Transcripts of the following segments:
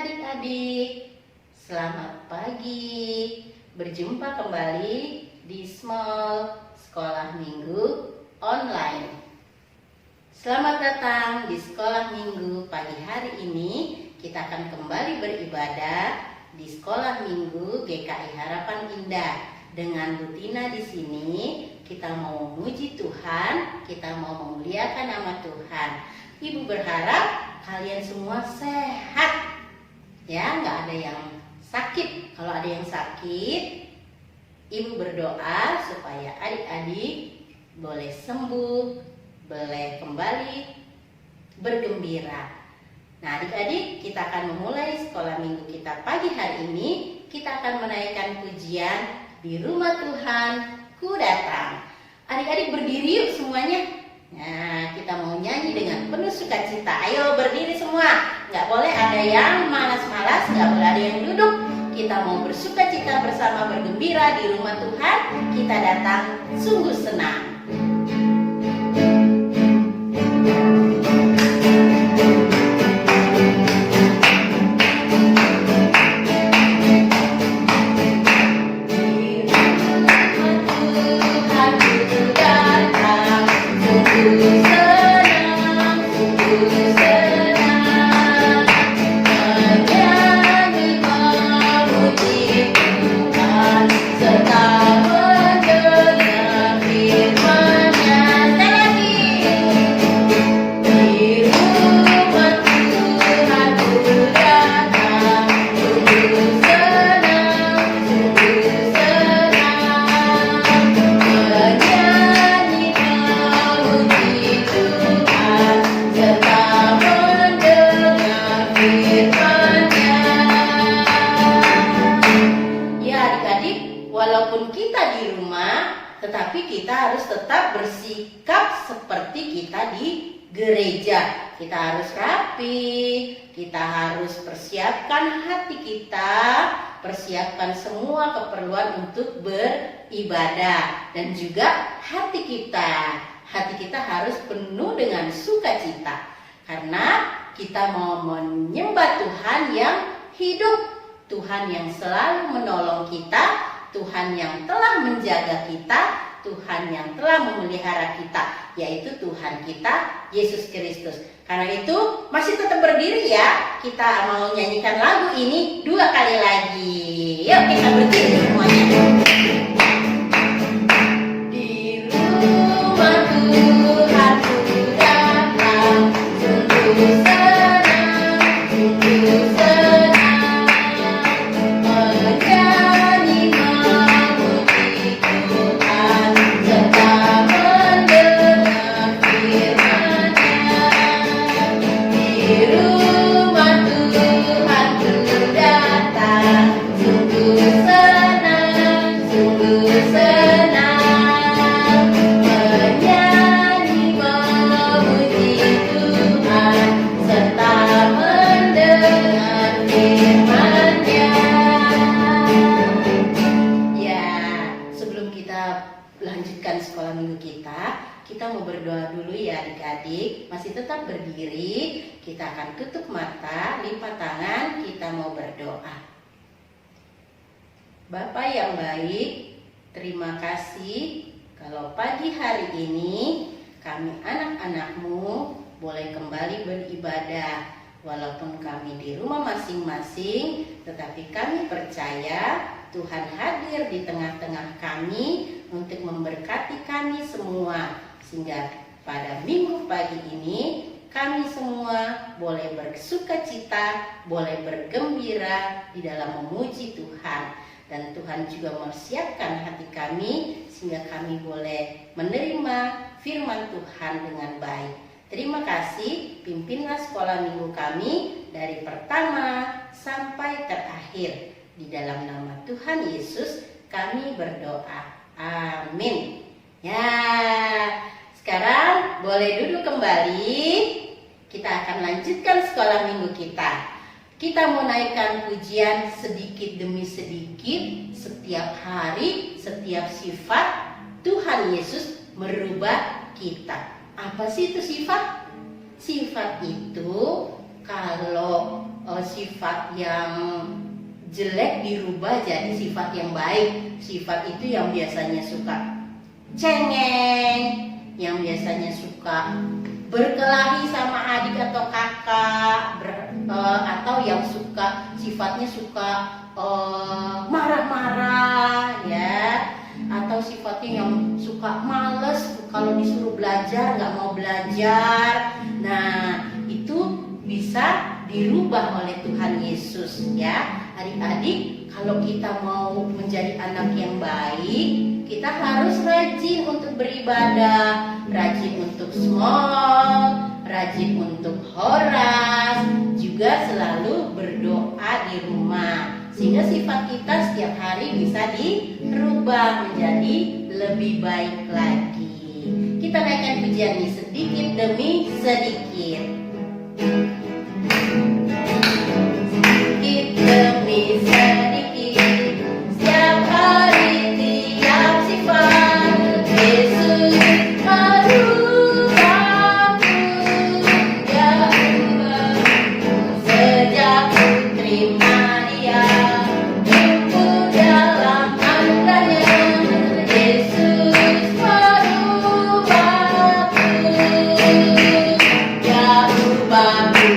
adik-adik, selamat pagi. Berjumpa kembali di Small Sekolah Minggu Online. Selamat datang di Sekolah Minggu pagi hari ini. Kita akan kembali beribadah di Sekolah Minggu GKI Harapan Indah. Dengan rutina di sini, kita mau memuji Tuhan, kita mau memuliakan nama Tuhan. Ibu berharap kalian semua sehat, ya, nggak ada yang sakit. Kalau ada yang sakit, ibu berdoa supaya adik-adik boleh sembuh, boleh kembali bergembira. Nah, adik-adik, kita akan memulai sekolah minggu kita pagi hari ini. Kita akan menaikkan pujian di rumah Tuhan ku datang. Adik-adik berdiri yuk semuanya. Nah, kita mau nyanyi dengan penuh sukacita. Ayo berdiri semua. Nggak boleh ada yang malas-malas, nggak boleh ada yang duduk. Kita mau bersukacita bersama, bergembira di rumah Tuhan. Kita datang sungguh senang. Tetapi kita harus tetap bersikap seperti kita di gereja. Kita harus rapi, kita harus persiapkan hati kita, persiapkan semua keperluan untuk beribadah. Dan juga hati kita harus penuh dengan sukacita. Karena kita mau menyembah Tuhan yang hidup, Tuhan yang selalu menolong kita, Tuhan yang telah menjaga kita, Tuhan yang telah memelihara kita, yaitu Tuhan kita, Yesus Kristus. Karena itu masih tetap berdiri ya. Kita mau nyanyikan lagu ini 2 kali lagi. Yuk kita berdiri semuanya. Di rumah Tuhan ku datang, sungguh senang, sungguh senang. Kita mau berdoa dulu ya adik-adik. Masih tetap berdiri. Kita akan tutup mata, lipat tangan, kita mau berdoa. Bapa yang baik, terima kasih kalau pagi hari ini kami anak-anakmu boleh kembali beribadah. Walaupun kami di rumah masing-masing, tetapi kami percaya Tuhan hadir di tengah-tengah kami untuk memberkati kami semua. Sehingga pada minggu pagi ini kami semua boleh bersukacita, boleh bergembira di dalam memuji Tuhan. Dan Tuhan juga mempersiapkan hati kami sehingga kami boleh menerima firman Tuhan dengan baik. Terima kasih, pimpinlah sekolah minggu kami dari pertama sampai terakhir. Di dalam nama Tuhan Yesus kami berdoa. Amin. Ya, sekarang boleh duduk kembali. Kita akan lanjutkan sekolah minggu kita. Kita mau naikkan pujian sedikit demi sedikit. Setiap hari, setiap sifat Tuhan Yesus merubah kita. Apa sih itu sifat? Sifat itu kalau sifat yang jelek dirubah jadi sifat yang baik. Sifat itu yang biasanya suka cengeng, yang biasanya suka berkelahi sama adik atau kakak, atau yang sifatnya suka marah-marah ya, atau sifatnya yang suka males kalau disuruh belajar nggak mau belajar. Nah, itu bisa dirubah oleh Tuhan Yesus ya. Adik-adik, kalau kita mau menjadi anak yang baik, kita harus rajin untuk beribadah, rajin untuk small, rajin untuk horas, juga selalu berdoa di rumah, sehingga sifat kita setiap hari bisa dirubah menjadi lebih baik lagi. Kita naikkan pujian ini sedikit demi sedikit. Sedikit demi sedikit, setiap hari tiap sifat Yesus merubahku, Dia merubahku. Sejak ku terima Dia, tumbuh dalam anugerahnya, Yesus merubahku, Dia ubahku.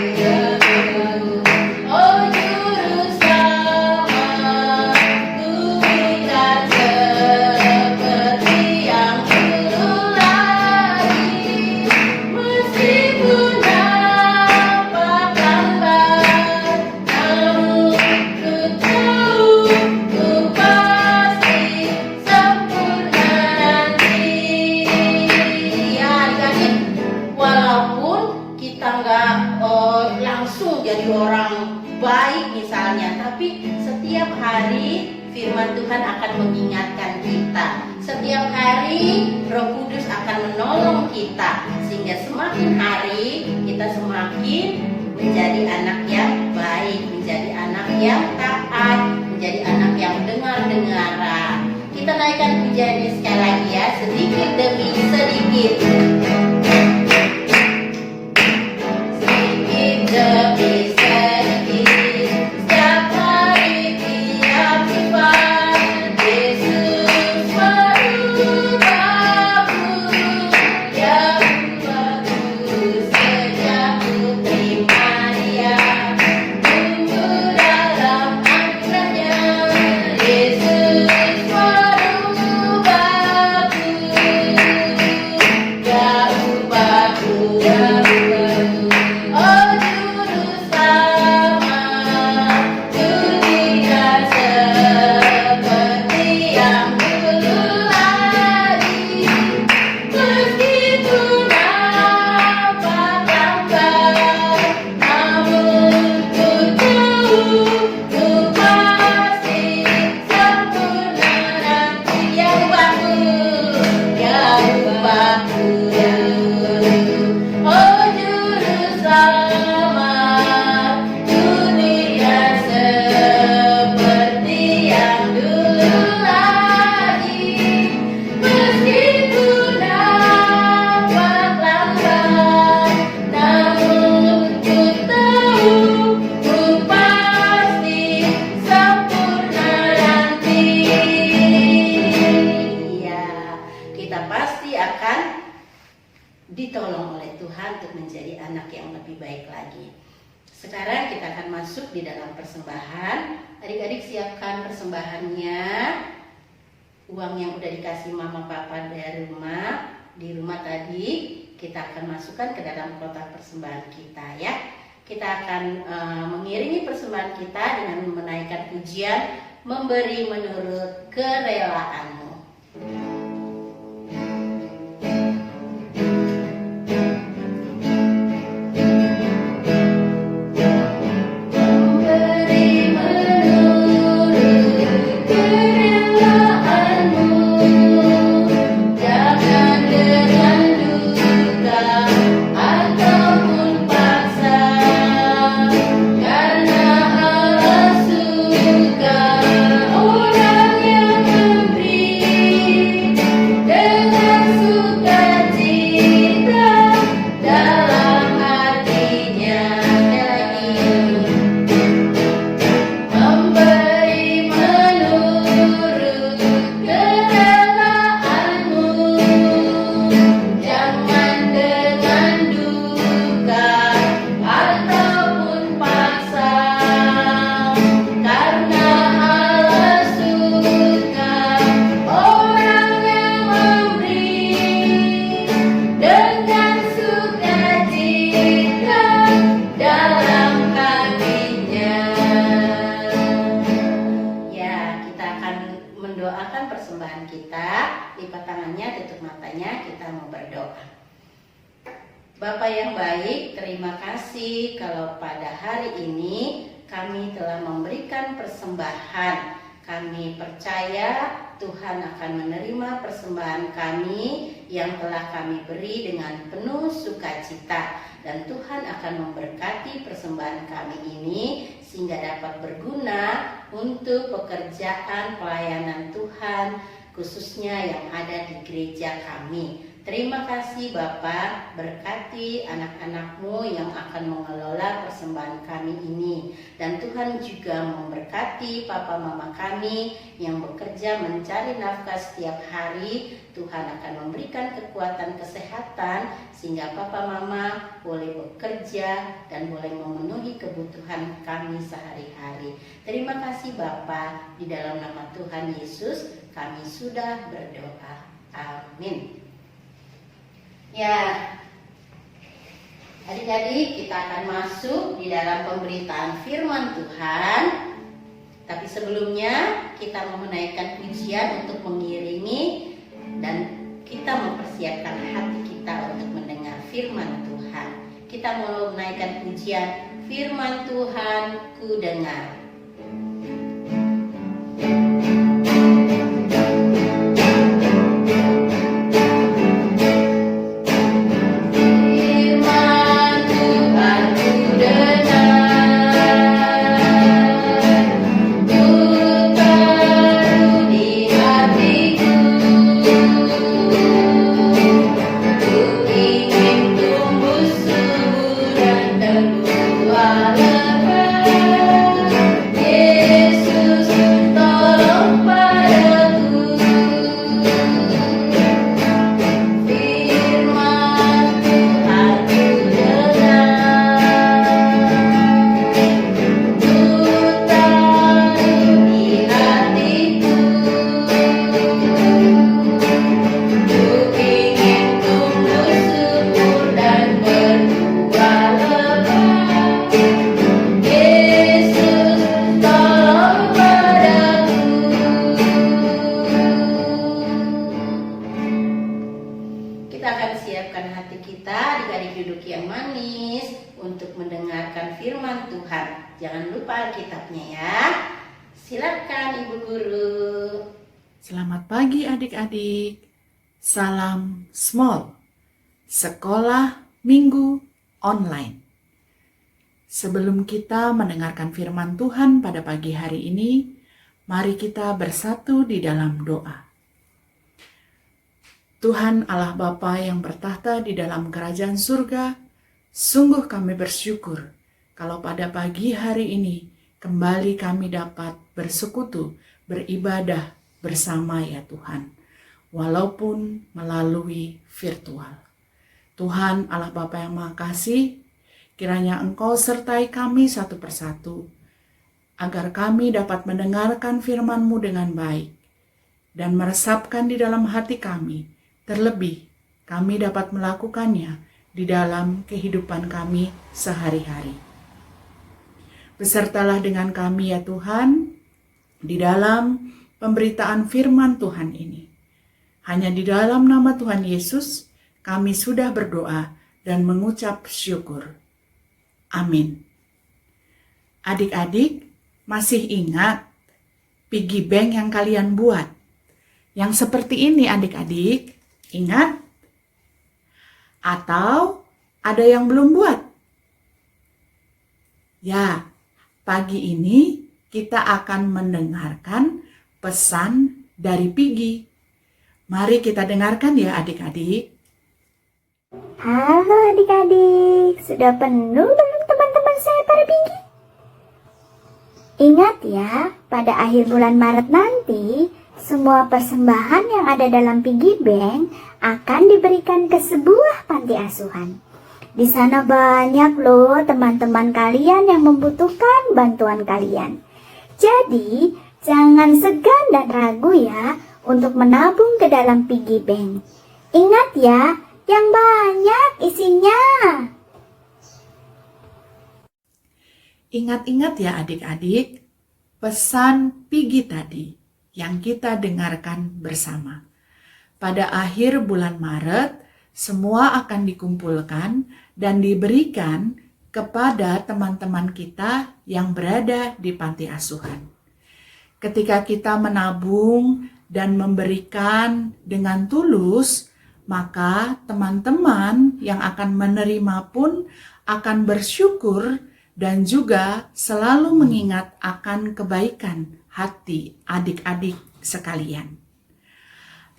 Oh juru selamat, ku bukan seperti yang dulu lagi, meskipun nampak lambat, namun ku tahu ku pasti sempurna nanti. Ya adik-adik, walaupun kita nggak langsung jadi orang baik misalnya, tapi setiap hari firman Tuhan akan mengingatkan kita. Setiap hari Roh Kudus akan menolong kita, sehingga semakin hari kita semakin menjadi anak yang baik, menjadi anak yang taat, menjadi anak yang dengar-dengaran. Kita naikkan pujian ini sekali lagi ya, sedikit demi sedikit. Sedikit demi sedikit, setiap hari tiap sifat Yesus merubahku, Dia ubahku. Sejak ku terima Dia, tumbuh dalam anugerahnya, Yesus merubahku, Dia ubahku. Oh juru selamat, ku tidak seperti yang dulu lagi, meskipun nampak lambat, namun ku tahu ku pasti sempurna nanti. Dia ubahku, Dia ubahku. Oh juru selamat, ku tidak seperti yang dulu lagi, meskipun nampak lambat, namun ku tahu ku pasti sempurna nanti. Ya, kita pasti akan ditolong oleh Tuhan untuk menjadi anak yang lebih baik lagi. Sekarang kita akan masuk di dalam persembahan. Adik-adik siapkan persembahannya. Uang yang udah dikasih mama papa dari rumah, di rumah tadi kita akan masukkan ke dalam kotak persembahan kita ya. Kita akan mengiringi persembahan kita dengan menaikkan pujian, memberi menurut kerelaanmu. Memberi menurut kerelaanmu, jangan dengan duka ataupun paksa, karena Allah suka orang yang memberi persembahan kita. Lipat tangannya, tutup matanya, kita mau berdoa. Bapa yang baik, terima kasih kalau pada hari ini kami telah memberikan persembahan. Kami percaya Tuhan akan menerima persembahan kami yang telah kami beri dengan penuh sukacita. Dan Tuhan akan memberkati persembahan kami ini sehingga dapat berguna untuk pekerjaan pelayanan Tuhan, khususnya yang ada di gereja kami. Terima kasih Bapa, berkati anak-anak-Mu yang akan mengelola persembahan kami ini. Dan Tuhan juga memberkati papa mama kami yang bekerja mencari nafkah setiap hari. Tuhan akan memberikan kekuatan kesehatan sehingga papa mama boleh bekerja dan boleh memenuhi kebutuhan kami sehari-hari. Terima kasih Bapa, di dalam nama Tuhan Yesus kami sudah berdoa. Amin. Ya, adik-adik, kita akan masuk di dalam pemberitaan firman Tuhan. Tapi sebelumnya kita mau menaikkan pujian untuk mengiringi dan kita mempersiapkan hati kita untuk mendengar firman Tuhan. Kita mau menaikkan pujian firman Tuhan ku dengar. Jangan lupa Alkitabnya ya. Silakan Ibu Guru. Selamat pagi adik-adik. Salam Small. Sekolah Minggu Online. Sebelum kita mendengarkan firman Tuhan pada pagi hari ini, mari kita bersatu di dalam doa. Tuhan Allah Bapa yang bertahta di dalam kerajaan surga, sungguh kami bersyukur kalau pada pagi hari ini kembali kami dapat bersekutu, beribadah bersama ya Tuhan, walaupun melalui virtual. Tuhan Allah Bapa yang Maha Kasih, kiranya Engkau sertai kami satu persatu, agar kami dapat mendengarkan firman-Mu dengan baik, dan meresapkan di dalam hati kami, terlebih kami dapat melakukannya di dalam kehidupan kami sehari-hari. Besertalah dengan kami ya Tuhan, di dalam pemberitaan firman Tuhan ini. Hanya di dalam nama Tuhan Yesus, kami sudah berdoa dan mengucap syukur. Amin. Adik-adik, masih ingat piggy bank yang kalian buat? Yang seperti ini adik-adik, ingat? Atau ada yang belum buat? Ya, pagi ini kita akan mendengarkan pesan dari Piggy. Mari kita dengarkan ya adik-adik. Halo adik-adik, sudah penuh belum teman-teman saya para Piggy? Ingat ya, pada akhir bulan Maret nanti, semua persembahan yang ada dalam Piggy Bank akan diberikan ke sebuah panti asuhan. Di sana banyak loh teman-teman kalian yang membutuhkan bantuan kalian. Jadi, jangan segan dan ragu ya untuk menabung ke dalam Piggy Bank. Ingat ya, yang banyak isinya. Ingat-ingat ya adik-adik, pesan Piggy tadi. yang kita dengarkan bersama. Pada akhir bulan Maret, semua akan dikumpulkan dan diberikan kepada teman-teman kita yang berada di panti asuhan. Ketika kita menabung dan memberikan dengan tulus, maka teman-teman yang akan menerima pun akan bersyukur dan juga selalu mengingat akan kebaikan hati adik-adik sekalian.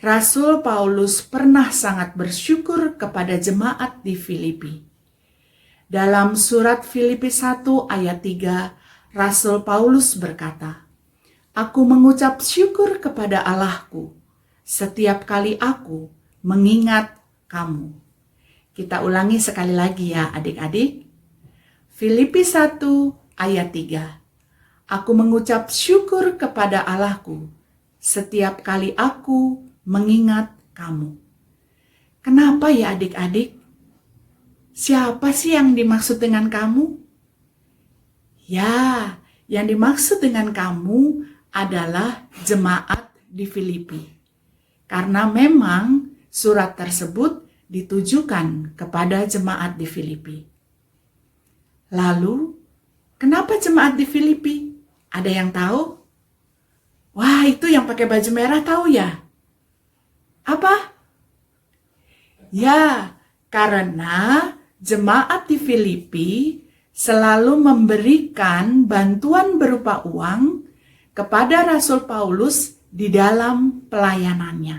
Rasul Paulus pernah sangat bersyukur kepada jemaat di Filipi. Dalam surat Filipi 1 ayat 3, Rasul Paulus berkata, "Aku mengucap syukur kepada Allahku setiap kali aku mengingat kamu." Kita ulangi sekali lagi ya adik-adik. Filipi 1 ayat 3. "Aku mengucap syukur kepada Allahku setiap kali aku mengingat kamu." Kenapa ya adik-adik? Siapa sih yang dimaksud dengan kamu? Ya, yang dimaksud dengan kamu adalah jemaat di Filipi. Karena memang surat tersebut ditujukan kepada jemaat di Filipi. Lalu, kenapa jemaat di Filipi? Ada yang tahu? Wah, itu yang pakai baju merah tahu ya? Apa? Ya, karena jemaat di Filipi selalu memberikan bantuan berupa uang kepada Rasul Paulus di dalam pelayanannya.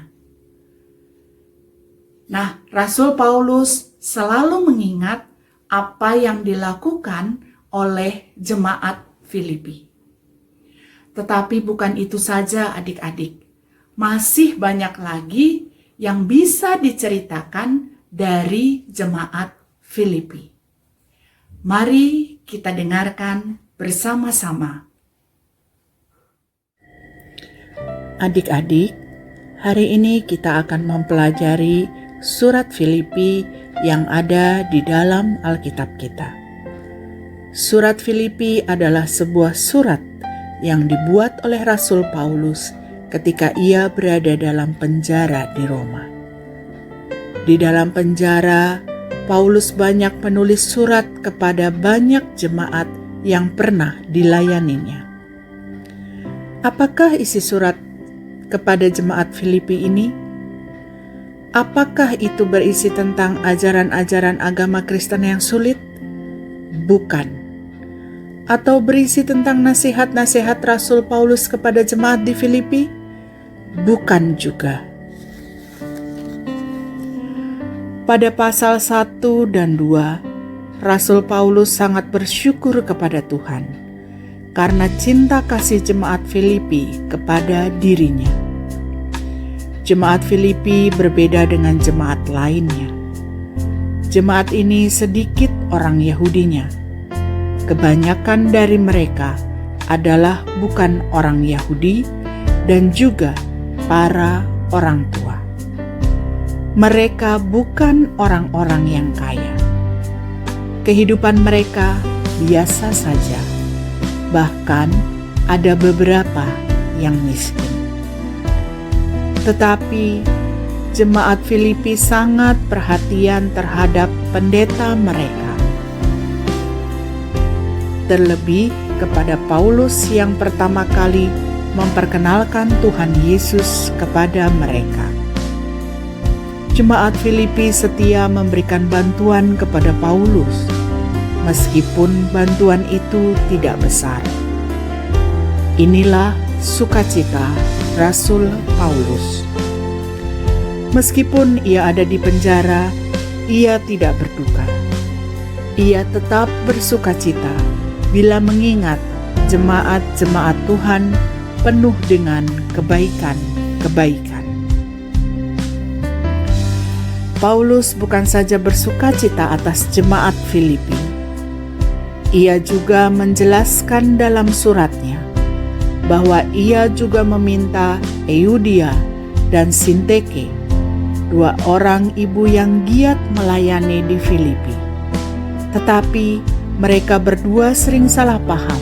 Nah, Rasul Paulus selalu mengingat apa yang dilakukan oleh jemaat Filipi. Tetapi bukan itu saja adik-adik. Masih banyak lagi yang bisa diceritakan dari jemaat Filipi. Mari kita dengarkan bersama-sama. Adik-adik, hari ini kita akan mempelajari surat Filipi yang ada di dalam Alkitab kita. Surat Filipi adalah sebuah surat yang dibuat oleh Rasul Paulus ketika ia berada dalam penjara di Roma. Di dalam penjara, Paulus banyak menulis surat kepada banyak jemaat yang pernah dilayaninya. Apakah isi surat kepada jemaat Filipi ini? Apakah itu berisi tentang ajaran-ajaran agama Kristen yang sulit? Bukan. Atau berisi tentang nasihat-nasihat Rasul Paulus kepada jemaat di Filipi? Bukan juga. Pada pasal 1 dan 2, Rasul Paulus sangat bersyukur kepada Tuhan karena cinta kasih jemaat Filipi kepada dirinya. Jemaat Filipi berbeda dengan jemaat lainnya. Jemaat ini sedikit orang Yahudinya. Kebanyakan dari mereka adalah bukan orang Yahudi dan juga para orang tua. Mereka bukan orang-orang yang kaya. Kehidupan mereka biasa saja. Bahkan ada beberapa yang miskin. Tetapi jemaat Filipi sangat perhatian terhadap pendeta mereka. Terlebih kepada Paulus yang pertama kali memperkenalkan Tuhan Yesus kepada mereka. Jemaat Filipi setia memberikan bantuan kepada Paulus, meskipun bantuan itu tidak besar. Inilah sukacita Rasul Paulus. Meskipun ia ada di penjara, ia tidak berduka. Ia tetap bersukacita bila mengingat jemaat-jemaat Tuhan penuh dengan kebaikan-kebaikan. Paulus bukan saja bersukacita atas jemaat Filipi. Ia juga menjelaskan dalam suratnya bahwa ia juga meminta Euodia dan Sinteke, dua orang ibu yang giat melayani di Filipi. Tetapi mereka berdua sering salah paham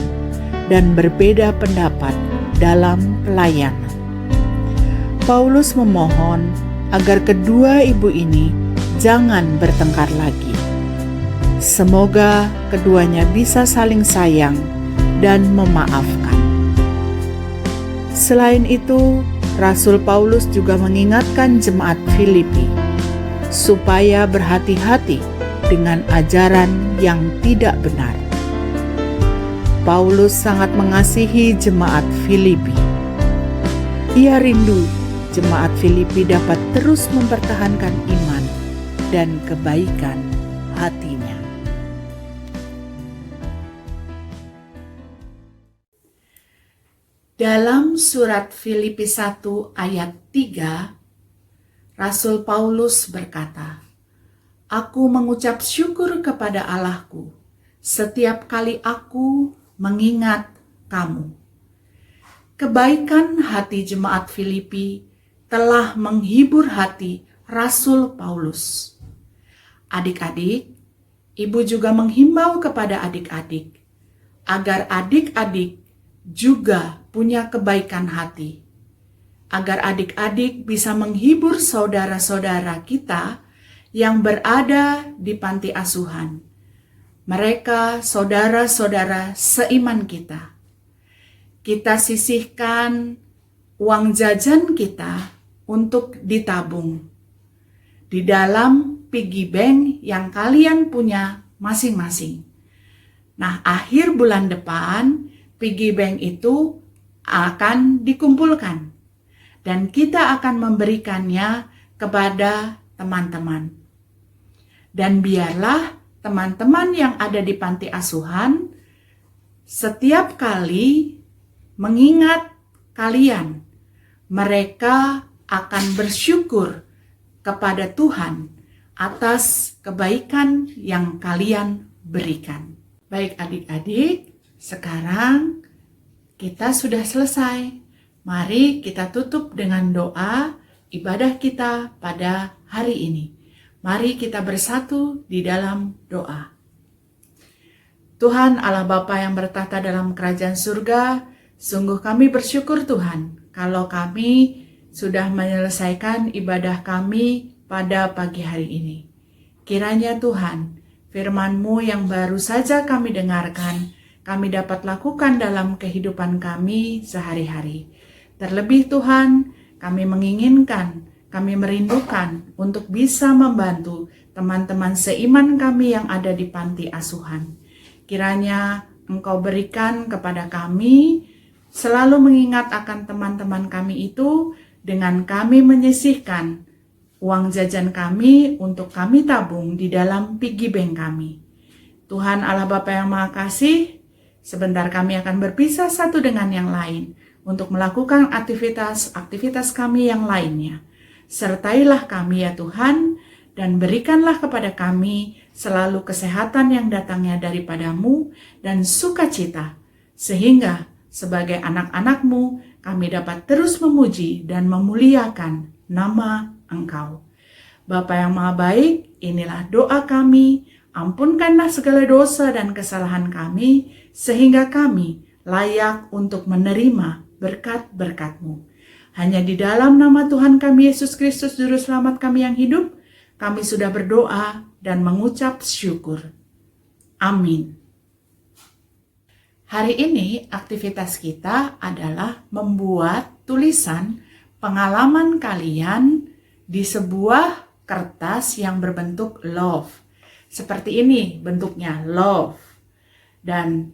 dan berbeda pendapat dalam pelayanan. Paulus memohon agar kedua ibu ini jangan bertengkar lagi. Semoga keduanya bisa saling sayang dan memaafkan. Selain itu, Rasul Paulus juga mengingatkan jemaat Filipi supaya berhati-hati dengan ajaran yang tidak benar. Paulus sangat mengasihi jemaat Filipi. Ia rindu jemaat Filipi dapat terus mempertahankan iman dan kebaikan hatinya. Dalam surat Filipi 1 ayat 3, Rasul Paulus berkata, "Aku mengucap syukur kepada Allahku setiap kali aku mengingat kamu." Kebaikan hati jemaat Filipi telah menghibur hati Rasul Paulus. Adik-adik, ibu juga menghimbau kepada adik-adik agar adik-adik juga punya kebaikan hati, agar adik-adik bisa menghibur saudara-saudara kita yang berada di panti asuhan. Mereka saudara-saudara seiman kita. Kita sisihkan uang jajan kita untuk ditabung di dalam piggy bank yang kalian punya masing-masing. Nah, akhir bulan depan piggy bank itu akan dikumpulkan dan kita akan memberikannya kepada teman-teman. Dan biarlah teman-teman yang ada di panti asuhan setiap kali mengingat kalian, mereka akan bersyukur kepada Tuhan atas kebaikan yang kalian berikan. Baik adik-adik, sekarang kita sudah selesai. Mari kita tutup dengan doa ibadah kita pada hari ini. Mari kita bersatu di dalam doa. Tuhan Allah Bapa yang bertahta dalam kerajaan surga, sungguh kami bersyukur Tuhan kalau kami sudah menyelesaikan ibadah kami pada pagi hari ini. Kiranya Tuhan, firman-Mu yang baru saja kami dengarkan, kami dapat lakukan dalam kehidupan kami sehari-hari. Terlebih Tuhan, kami menginginkan, kami merindukan untuk bisa membantu teman-teman seiman kami yang ada di panti asuhan. Kiranya Engkau berikan kepada kami selalu mengingat akan teman-teman kami itu dengan kami menyisihkan uang jajan kami untuk kami tabung di dalam piggy bank kami. Tuhan Allah Bapa yang Maha Kasih, sebentar kami akan berpisah satu dengan yang lain untuk melakukan aktivitas kami yang lainnya. Sertailah kami ya Tuhan, dan berikanlah kepada kami selalu kesehatan yang datangnya daripada-Mu dan sukacita, sehingga sebagai anak-anak-Mu, kami dapat terus memuji dan memuliakan nama Engkau. Bapa yang Maha Baik, inilah doa kami, ampunkanlah segala dosa dan kesalahan kami, sehingga kami layak untuk menerima berkat-berkat-Mu. Hanya di dalam nama Tuhan kami Yesus Kristus, Juru Selamat kami yang hidup, kami sudah berdoa dan mengucap syukur. Amin. Hari ini aktivitas kita adalah membuat tulisan pengalaman kalian di sebuah kertas yang berbentuk love. Seperti ini bentuknya, love. Dan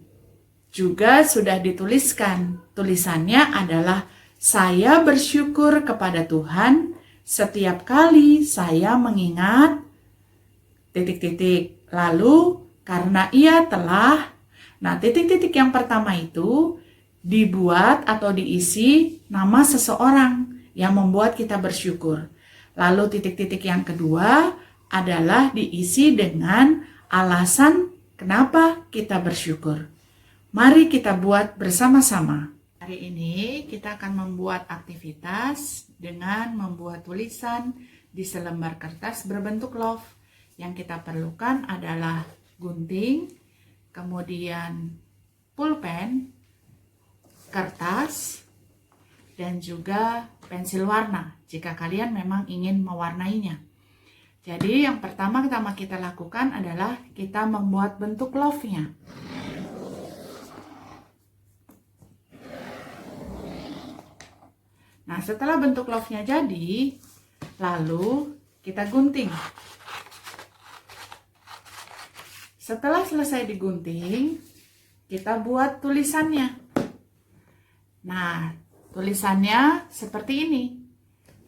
juga sudah dituliskan, tulisannya adalah saya bersyukur kepada Tuhan setiap kali saya mengingat ... Lalu karena Ia telah... Nah, titik-titik yang pertama itu dibuat atau diisi nama seseorang yang membuat kita bersyukur. Lalu titik-titik yang kedua adalah diisi dengan alasan kenapa kita bersyukur. Mari kita buat bersama-sama. Hari ini kita akan membuat aktivitas dengan membuat tulisan di selembar kertas berbentuk love. Yang kita perlukan adalah gunting, kemudian pulpen, kertas, dan juga pensil warna jika kalian memang ingin mewarnainya. Jadi yang pertama kita lakukan adalah kita membuat bentuk love-nya. Nah, setelah bentuk love-nya jadi, lalu kita gunting. Setelah selesai digunting, kita buat tulisannya. Nah, tulisannya seperti ini.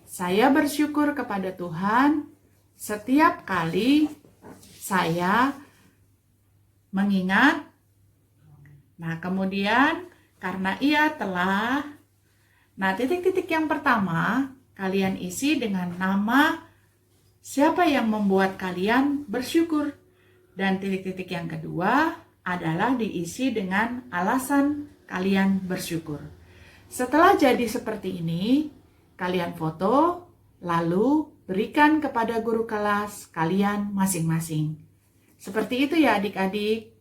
Saya bersyukur kepada Tuhan setiap kali saya mengingat. Nah, kemudian karena ia telah. Nah, titik-titik yang pertama kalian isi dengan nama siapa yang membuat kalian bersyukur. Dan titik-titik yang kedua adalah diisi dengan alasan kalian bersyukur. Setelah jadi seperti ini, kalian foto, lalu berikan kepada guru kelas kalian masing-masing. Seperti itu ya adik-adik.